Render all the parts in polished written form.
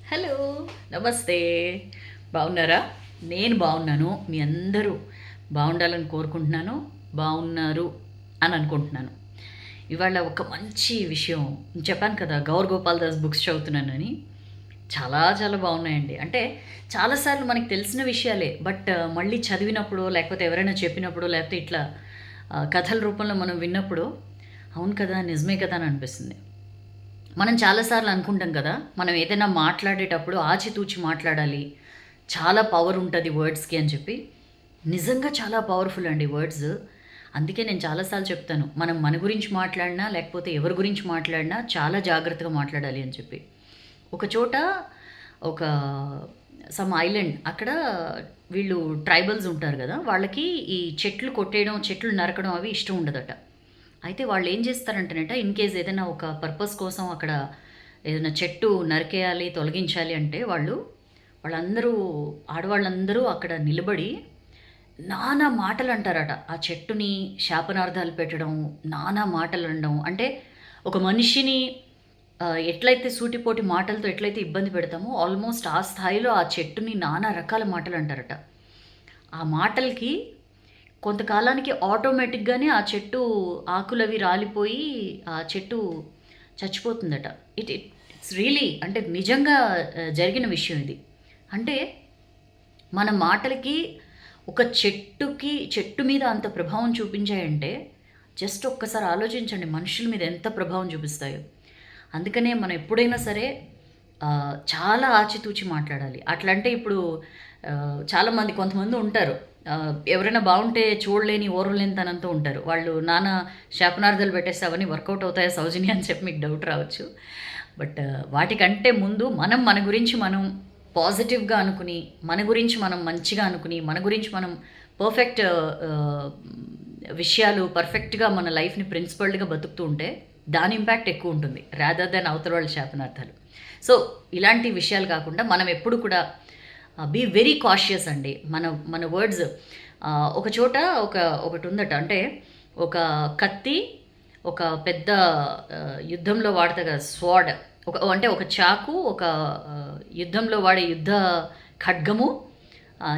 Hello! నమస్తే. బాగున్నారా? నేను బాగున్నాను. మీ అందరూ బాగుండాలని కోరుకుంటున్నాను. బాగున్నారు అని అనుకుంటున్నాను. ఇవాళ ఒక మంచి విషయం చెప్పాను కదా! గౌర్ గోపాల్ దాస్ బుక్స్ చదువుతున్నానని. చాలా చాలా బాగున్నాయండి. అంటే చాలా సార్లు మనకు తెలిసిన విషయాలే. బట్ మళ్ళీ చదివినప్పుడో, లేకపోతే ఎవరైనా చెప్పినప్పుడో, లేకపోతే ఇట్లా కథల రూపంలో మనం విన్నప్పుడు, అవును కదా! నిజమే కదా! అని అనిపిస్తుంది. మనం చాలా సార్లు అనుకుంటాం కదా! మనం ఏదైనా మాట్లాడేటప్పుడు ఆచితూచి మాట్లాడాలి. చాలా పవర్ ఉంటది వర్డ్స్‌కి అని చెప్పి. నిజంగా చాలా పవర్‌ఫుల్ అండి వర్డ్స్. అందుకే నేను చాలా సార్లు చెప్తాను. మనం మన గురించి మాట్లాడినా, లేకపోతే ఎవరి గురించి మాట్లాడినా చాలా జాగ్రత్తగా మాట్లాడాలి అని చెప్పి. ఒక చోట ఒక సమ్ ఐలాండ్ అక్కడ వీళ్ళు ట్రైబల్స్ ఉంటారు గదా! వాళ్ళకి ఈ చెట్లు కొట్టేయడం, చెట్లు నరకడం అవి ఇష్టం ఉండదట. అయితే వాళ్ళేం జేస్తారంటేనట ఇన్‌కేస్ ఏదైనా ఒక పర్పస్ కోసం అక్కడ ఏదైనా చెట్టు నరికేయాలి, తొలగించాలి అంటే వాళ్ళందరూ ఆడవాళ్ళందరూ అక్కడ నిలబడి నానా మాటలంటారట. ఆ చెట్టుని శాపనార్థాలు పెట్టడం, నానా మాటలనడం. అంటే ఒక మనిషిని ఎట్లయితే సూటిపోటి మాటలతో ఎట్లయితే ఇబ్బంది పెడతామో ఆల్మోస్ట్ ఆ స్థాయిలో ఆ చెట్టుని నానా రకాల మాటలంటారట. ఆ మాటలకి కొంతకాలానికి ఆటోమేటిక్‌గానే ఆ చెట్టు ఆకులవి రాలిపోయి, ఆ చెట్టు చచ్చిపోతుందట. ఇట్స్ రియలీ అంటే నిజంగా జరిగిన విషయం ఇది. అంటే మన మాటలకి ఒక చెట్టు మీద అంత ప్రభావం చూపించాయంటే, జస్ట్ ఒక్కసారి ఆలోచించండి మనుషుల మీద ఎంత ప్రభావం చూపిస్తాయో. అందుకనే మనం ఎప్పుడైనా సరే చాలా ఆచితూచి మాట్లాడాలి. అట్లంటే ఇప్పుడు చాలామంది కొంతమంది ఉంటారు. ఎవరైనా బావుంటే చూడలేని, ఓర్వలేనితనంతో ఉంటారు. వాళ్ళు నానా శాపనార్థాలు పెట్టేస్తే అవన్నీ వర్కౌట్ అవుతాయా సౌజన్య అని చెప్పి మీకు డౌట్ రావచ్చు. బట్ వాటికంటే ముందు మనం మన గురించి మనం పాజిటివ్‌గా అనుకుని, మన గురించి మనం మంచిగా అనుకుని, మన గురించి మనం పర్ఫెక్ట్ విషయాలు పర్ఫెక్ట్‌గా మన లైఫ్‌ని ప్రిన్సిపల్డ్‌గా బతుకుతూ ఉంటే, దాని ఇంపాక్ట్ ఎక్కువుంటుంది. రాదర్ దాన్ అవతల వాళ్ళ శాపనార్థాలు. సో, ఇలాంటి విషయాలు కాకుండా మనం ఎప్పుడు కూడా బీ వెరీ కాషియస్ అండి. మన మన వర్డ్స్ ఒక చోట ఒకటుందట. అంటే ఒక కత్తి, ఒక పెద్ద యుద్ధంలో వాడతారు కదా! స్వార్డ్. అంటే ఒక చాకు, ఒక యుద్ధంలో వాడే యుద్ధ ఖడ్గము,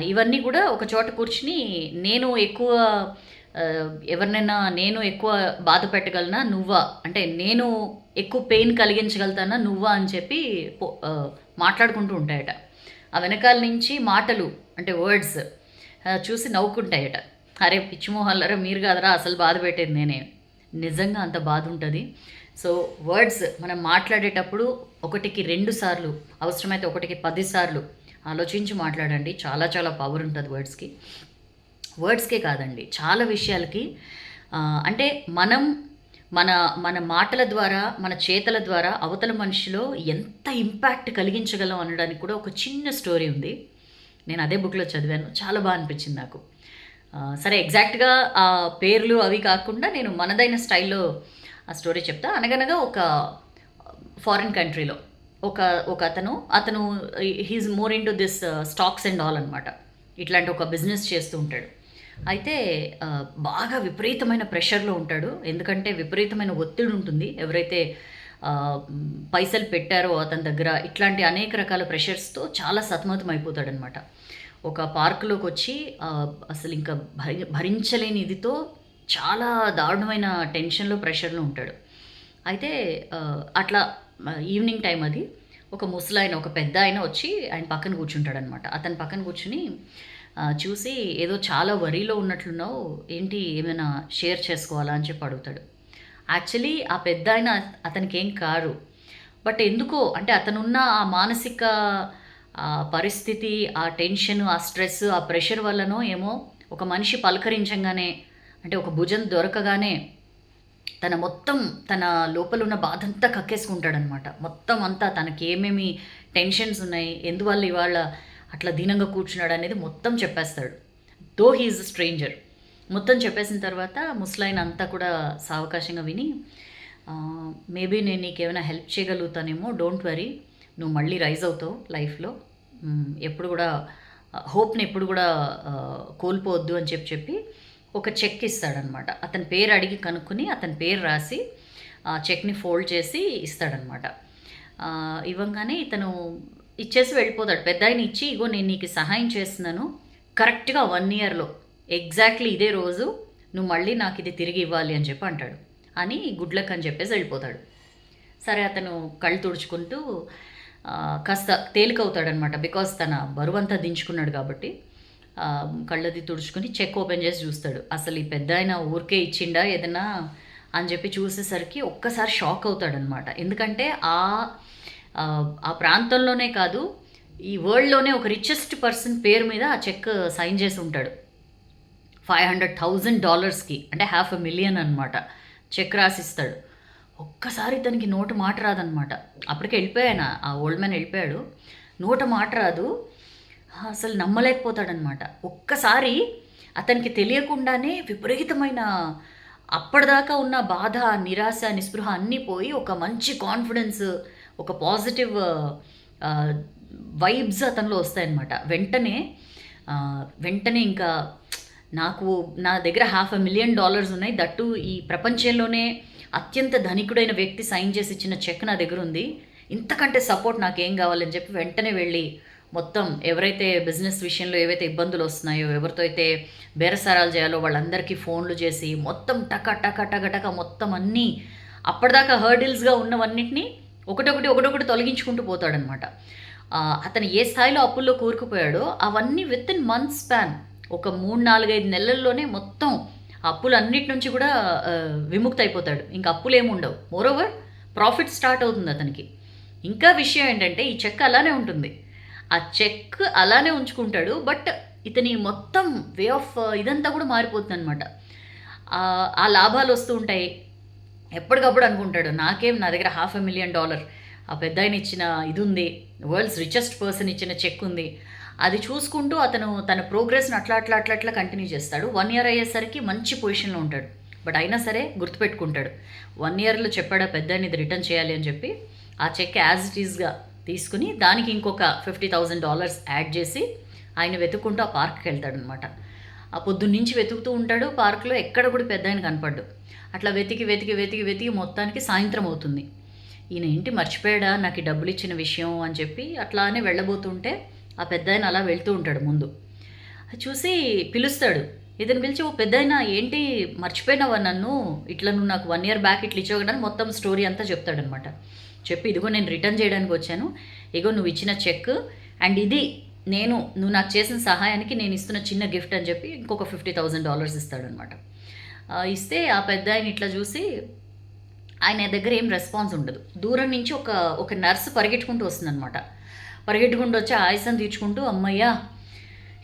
ఇవన్నీ కూడా ఒక చోట కూర్చొని నేను ఎక్కువ ఎవరినైనా నేను ఎక్కువ బాధ పెట్టగలనా నువ్వా? అంటే నేను ఎక్కువ పెయిన్ కలిగించగలుగుతానా నువ్వా? అని చెప్పి మాట్లాడుకుంటూ ఉంటాయట. ఆ వెనకాల నుంచి మాటలు అంటే వర్డ్స్ చూసి నవ్వుకుంటాయట. అరే పిచ్చి మొహాల్లారా మీరు కాదురా అసలు బాధ పెట్టేది నేనే. నిజంగా అంత బాధ ఉంటది. సో, వర్డ్స్ మనం మాట్లాడేటప్పుడు ఒకటికి 2 సార్లు, అవసరమైతే ఒకటికి 10 సార్లు ఆలోచించి మాట్లాడండి. చాలా చాలా పవర్ ఉంటది వర్డ్స్‌కి. వర్డ్స్‌కే కాదండి. చాలా విషయాలకి అంటే మనం మన మన మాటల ద్వారా, మన చేతల ద్వారా అవతల మనిషిలో ఎంత ఇంపాక్ట్ కలిగించగలం అనడానికి కూడా ఒక చిన్న స్టోరీ ఉంది. నేను అదే బుక్‌లో చదివాను. చాలా అనిపించింది నాకు. సరే ఎగ్జాక్ట్‌గా పేర్లు అవి కాకుండా నేను మనదైన స్టైల్‌లో ఆ స్టోరీ చెప్తా. అనగనగా ఒక ఫారిన్ కంట్రీలో ఒక అతను he is more into this stocks and all అనమాట. ఇట్లాంటి ఒక బిజినెస్ చేస్తూ ఉంటాడు. అయితే బాగా విపరీతమైన ప్రెషర్‌లో ఉంటాడు. ఎందుకంటే విపరీతమైన ఒత్తిడి ఉంటుంది. ఎవరైతే పైసలు పెట్టారో అతని దగ్గర ఇట్లాంటి అనేక రకాల ప్రెషర్స్‌తో చాలా సతమతం అయిపోతాడనమాట. ఒక పార్క్‌లోకొచ్చి అసలింక భరించలేని ఇదితో చాలా దారుణమైన టెన్షన్‌లో, ప్రెషర్‌లో ఉంటాడు. అయితే అట్లా ఈవినింగ్ టైమ్ అది. ఒక ముసలాయన, ఒక పెద్దాయన వచ్చి ఆయన పక్కన కూర్చుంటాడనమాట. అతని పక్కన కూర్చొని చూసి ఏదో చాలా వరీలో ఉన్నట్లున్నావు. ఏంటి ఏమైనా షేర్ చేసుకోవాలా అని చెప్పి అడుగుతాడు. యాక్చువల్లీ ఆ పెద్దాయన అతనికేం కారు. బట్ ఎందుకో అంటే అతనున్న ఆ మానసిక పరిస్థితి, ఆ టెన్షన్, ఆ స్ట్రెస్, ఆ ప్రెషర్ వల్లనో ఏమో ఒక మనిషి పలకరించంగానే అంటే ఒక భుజం దొరకగానే తన లోపలున్న బాధంతా కక్కేసుకుంటాడనమాట. మొత్తం అంతా తనకేమేమి టెన్షన్స్ ఉన్నాయి, ఎందువల్ల ఇవాళ అట్లా దీనంగా కూర్చున్నాడనేది మొత్తం చెప్పేస్తాడు. Though he is a stranger. మొత్తం చెప్పేసిన తర్వాత ముసలాయన అంతా కూడా సావకాశంగా విని మేబీ నేను నీకేమైనా హెల్ప్ చేయగలుగుతానేమో, డోంట్ వరీ, నువ్వు మళ్ళీ రైజ్ అవుతావు లైఫ్‌లో. ఎప్పుడు కూడా హోప్‌ని ఎప్పుడు కూడా కోల్పోవద్దు అని చెప్పి ఒక చెక్ ఇస్తాడనమాట. అతని పేరు అడిగి కనుక్కొని అతని పేరు రాసి ఆ చెక్‌ని ఫోల్డ్ చేసి ఇస్తాడనమాట. ఇవ్వంగానే ఇతను ఇచ్చేసి వెళ్ళిపోతాడు. పెద్దాయన ఇచ్చి, ఇగో నేను నీకు సహాయం చేస్తున్నాను, కరెక్ట్‌గా 1 ఇయర్‌లో ఎగ్జాక్ట్‌లీ ఇదే రోజు నువ్వు మళ్ళీ నాకు ఇది తిరిగి ఇవ్వాలి అని చెప్పి అంటాడు. అని గుడ్ లక్ అని చెప్పేసి వెళ్ళిపోతాడు. సరే అతను కళ్ళు తుడుచుకుంటూ కాస్త తేలికవుతాడనమాట. బికాజ్ తన బరువంతా దించుకున్నాడు కాబట్టి కళ్ళది తుడుచుకుని చెక్ ఓపెన్ చేసి చూస్తాడు. అసలు ఈ పెద్దాయన ఊరికే ఇచ్చిండా ఏదన్నా అని చెప్పి చూసేసరికి ఒక్కసారి షాక్ అవుతాడనమాట. ఎందుకంటే ఆ ప్రాంతంలోనే కాదు, ఈ వరల్డ్‌లోనే ఒక రిచెస్ట్ పర్సన్ పేరు మీద ఆ చెక్ సైన్ చేసి ఉంటాడు. $500,000కి, అంటే $500,000 అనమాట. చెక్ రాసిస్తాడు. ఒక్కసారి ఇతనికి నోట మాట రాదనమాట. అప్పటికే వెళ్ళిపోయాను, ఆ ఓల్డ్ మ్యాన్ వెళ్ళిపోయాడు. నోట మాట రాదు, అసలు నమ్మలేకపోతాడనమాట. ఒక్కసారి అతనికి తెలియకుండానే విపరీతమైన అప్పటిదాకా ఉన్న బాధ, నిరాశ, నిస్పృహ అన్నీ పోయి ఒక మంచి కాన్ఫిడెన్స్, ఒక పాజిటివ్ వైబ్స్ అతనిలో వస్తాయన్నమాట. వెంటనే ఇంకా నా దగ్గర $500,000 ఉన్నాయి, దట్టు ఈ ప్రపంచంలోనే అత్యంత ధనికుడైన వ్యక్తి సైన్ చేసి ఇచ్చిన చెక్ నా దగ్గర ఉంది, ఇంతకంటే సపోర్ట్ నాకేం కావాలని చెప్పి వెంటనే వెళ్ళి మొత్తం ఎవరైతే బిజినెస్ విషయంలో ఏవైతే ఇబ్బందులు వస్తున్నాయో, ఎవరితో అయితే బేరసారాలు చేయాలో వాళ్ళందరికీ ఫోన్లు చేసి మొత్తం టక మొత్తం అన్నీ అప్పటిదాకా హర్డిల్స్గా ఉన్నవన్నిటినీ ఒకటొకటి తొలగించుకుంటూ పోతాడనమాట. అతను ఏ స్థాయిలో అప్పుల్లో కూరుకుపోయాడో అవన్నీ విత్ ఇన్ మంత్ స్పాన్, ఒక 3-4-5 నెలల్లోనే మొత్తం అప్పులన్నిటి నుంచి కూడా విముక్తి అయిపోతాడు. ఇంకా అప్పులు ఏమి ఉండవు. మోరోవర్ ప్రాఫిట్ స్టార్ట్ అవుతుంది అతనికి. ఇంకా విషయం ఏంటంటే ఈ చెక్ అలానే ఉంటుంది, ఆ చెక్ అలానే ఉంచుకుంటాడు. బట్ ఇతని మొత్తం వే ఆఫ్ ఇదంతా కూడా మారిపోతుంది అనమాట. ఆ లాభాలు వస్తూ ఉంటాయి. ఎప్పటికప్పుడు అనుకుంటాడు, నా దగ్గర $500,000 ఆ పెద్ద ఆయన ఇచ్చిన ఇది ఉంది, వరల్డ్స్ రిచెస్ట్ పర్సన్ ఇచ్చిన చెక్ ఉంది, అది చూసుకుంటూ అతను తన ప్రోగ్రెస్ని అట్లా కంటిన్యూ చేస్తాడు. 1 ఇయర్ అయ్యేసరికి మంచి పొజిషన్లో ఉంటాడు. బట్ అయినా సరే గుర్తుపెట్టుకుంటాడు, 1 ఇయర్లో చెప్పాడా పెద్ద ఆయన ఇది రిటర్న్ చేయాలి అని చెప్పి ఆ చెక్ యాజ్ ఇట్ ఈస్గా తీసుకుని దానికి ఇంకొక $50,000 యాడ్ చేసి ఆయన వెతుక్కుంటూ ఆ పార్క్కి వెళ్తాడనమాట. ఆ పొద్దున్నుంచి వెతుకుతూ ఉంటాడు పార్క్లో, ఎక్కడ కూడా పెద్ద ఆయన కనపడ్డు. అట్లా వెతికి మొత్తానికి సాయంత్రం అవుతుంది. ఈయన ఏంటి మర్చిపోయాడా నాకు ఈ డబ్బులు ఇచ్చిన విషయం అని చెప్పి అట్లానే వెళ్ళబోతుంటే ఆ పెద్ద ఆయన అలా వెళ్తూ ఉంటాడు ముందు. చూసి పిలుస్తాడు. ఇతను పిలిచి, ఓ పెద్ద ఆయన ఏంటి మర్చిపోయినావా నన్ను, ఇట్లా నువ్వు నాకు 1 ఇయర్ బ్యాక్ ఇట్లా ఇచ్చావు కదా, మొత్తం స్టోరీ అంతా చెప్తాడనమాట. చెప్పి ఇదిగో నేను రిటర్న్ చేయడానికి వచ్చాను, ఇగో నువ్వు ఇచ్చిన చెక్, అండ్ ఇది నువ్వు నాకు చేసిన సహాయానికి నేను ఇస్తున్న చిన్న గిఫ్ట్ అని చెప్పి ఇంకొక $50,000 ఇస్తాడనమాట. ఇస్తే ఆ పెద్ద ఆయన ఇట్లా చూసి ఆయన దగ్గర ఏం రెస్పాన్స్ ఉండదు. దూరం నుంచి ఒక నర్సు పరిగెట్టుకుంటూ వస్తుందన్నమాట. పరిగెట్టుకుంటూ వచ్చి ఆయాసం తీర్చుకుంటూ, అమ్మయ్యా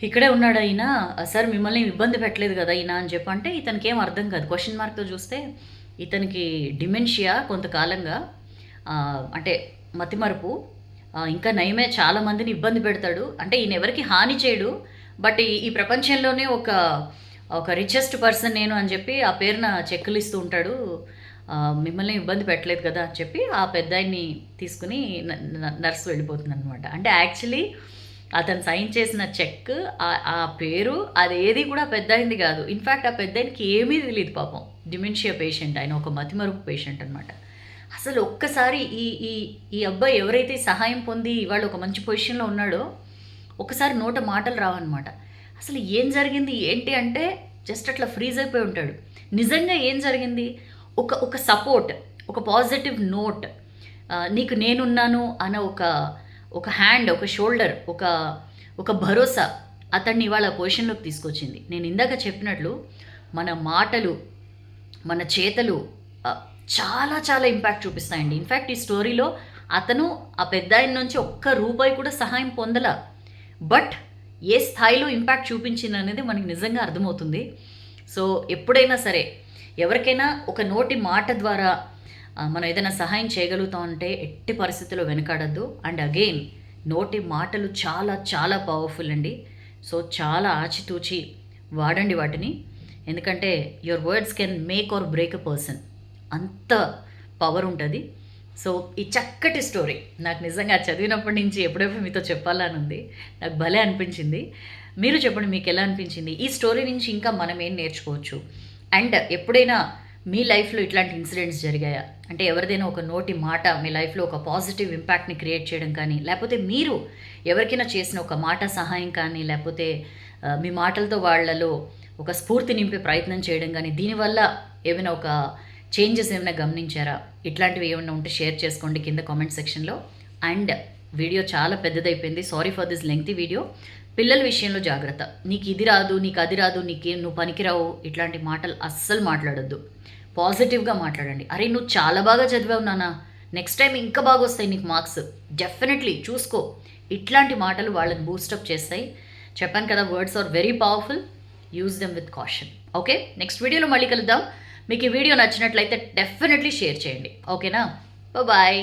ఇక్కడే ఉన్నాడు అయినా, సార్ మిమ్మల్ని ఇబ్బంది పెట్టలేదు కదా అయినా అని చెప్పి అంటే ఇతనికి ఏం అర్థం కాదు. క్వశ్చన్ మార్క్తో చూస్తే ఇతనికి డిమెన్షియా కొంతకాలంగా, అంటే మతిమరుపు, ఇంకా నయమే చాలామందిని ఇబ్బంది పెడతాడు. అంటే ఈయన ఎవరికి హాని చేయడు, బట్ ఈ ప్రపంచంలోనే ఒక రిచెస్ట్ పర్సన్ నేను అని చెప్పి ఆ పేరున చెక్కులు ఇస్తూ ఉంటాడు, మిమ్మల్ని ఇబ్బంది పెట్టలేదు కదా అని చెప్పి ఆ పెద్ద ఆయన్ని తీసుకుని నర్సు వెళ్ళిపోతుంది అనమాట. అంటే యాక్చువల్లీ అతను సైన్ చేసిన చెక్, ఆ పేరు అదేది కూడా పెద్ద అయింది కాదు. ఇన్ఫ్యాక్ట్ ఆ పెద్ద ఆయనకి ఏమీ తెలియదు పాపం, డిమెన్షియా పేషెంట్, ఆయన ఒక మతిమరుపు పేషెంట్ అనమాట. అసలు ఒక్కసారి ఈ అబ్బాయి ఎవరైతే సహాయం పొంది ఇవాళ ఒక మంచి పొజిషన్లో ఉన్నాడో ఒకసారి నోట మాటలు రావన్నమాట. అసలు ఏం జరిగింది ఏంటి అంటే జస్ట్ అట్లా ఫ్రీజ్ అయిపోయి ఉంటాడు. నిజంగా ఏం జరిగింది, ఒక సపోర్ట్, ఒక పాజిటివ్ నోట్, నీకు నేనున్నాను అన్న ఒక హ్యాండ్, ఒక షోల్డర్, ఒక భరోసా అతన్ని ఇవాళ పొజిషన్లోకి తీసుకొచ్చింది. నేను ఇందాక చెప్పినట్లు మన మాటలు, మన చేతలు చాలా చాలా ఇంపాక్ట్ చూపిస్తాయండి. ఇన్ఫ్యాక్ట్ ఈ స్టోరీలో అతను ఆ పెద్ద ఆయన నుంచి $1 కూడా సహాయం పొందల, బట్ ఏ స్థాయిలో ఇంపాక్ట్ చూపించింది అనేది మనకి నిజంగా అర్థమవుతుంది. సో ఎప్పుడైనా సరే ఎవరికైనా ఒక నోటి మాట ద్వారా మనం ఏదైనా సహాయం చేయగలుగుతాం అంటే ఎట్టి పరిస్థితుల్లో వెనకాడద్దు. అండ్ అగైన్ నోటి మాటలు చాలా చాలా పవర్ఫుల్ అండి. సో చాలా ఆచితూచి వాడండి వాటిని, ఎందుకంటే your words can make or break a person, అంత పవర్ ఉంటుంది. సో ఈ చక్కటి స్టోరీ నాకు నిజంగా చదివినప్పటి నుంచి ఎప్పుడెప్పుడు మీతో చెప్పాలని ఉంది, నాకు భలే అనిపించింది. మీరు చెప్పండి మీకు ఎలా అనిపించింది, ఈ స్టోరీ నుంచి ఇంకా మనం ఏం నేర్చుకోవచ్చు. అండ్ ఎప్పుడైనా మీ లైఫ్లో ఇట్లాంటి ఇన్సిడెంట్స్ జరిగాయా? అంటే ఎవరిదైనా ఒక నోటి మాట మీ లైఫ్లో ఒక పాజిటివ్ ఇంపాక్ట్ని క్రియేట్ చేయడం కానీ, లేకపోతే మీరు ఎవరికైనా చేసిన ఒక మాట సహాయం కానీ, లేకపోతే మీ మాటలతో వాళ్ళలో ఒక స్ఫూర్తి నింపే ప్రయత్నం చేయడం కానీ, దీనివల్ల ఏమైనా ఒక చేంజెస్ ఏమైనా గమనించారా? ఇట్లాంటివి ఏమైనా ఉంటే షేర్ చేసుకోండి కింద కామెంట్ సెక్షన్లో. అండ్ వీడియో చాలా పెద్దదైపోయింది. Sorry for this lengthy video. పిల్లల విషయంలో జాగ్రత్త. నీకు ఇది రాదు, నీకు అది రాదు, నువ్వు పనికిరావు, ఇట్లాంటి మాటలు అస్సలు మాట్లాడొద్దు. పాజిటివ్గా మాట్లాడండి. అరే నువ్వు చాలా బాగా చదివావు నాన్న, నెక్స్ట్ టైం ఇంకా బాగా వస్తాయి నీకు మార్క్స్, డెఫినెట్లీ చూసుకో. ఇట్లాంటి మాటలు వాళ్ళని బూస్టప్ చేస్తాయి. చెప్పాను కదా, words are very powerful. Use them with caution. Okay, next వీడియోలో మళ్ళీ కలుద్దాం. మీకు ఈ వీడియో నచ్చినట్లయితే డెఫినెట్లీ షేర్ చేయండి. ఓకేనా? బాయ్.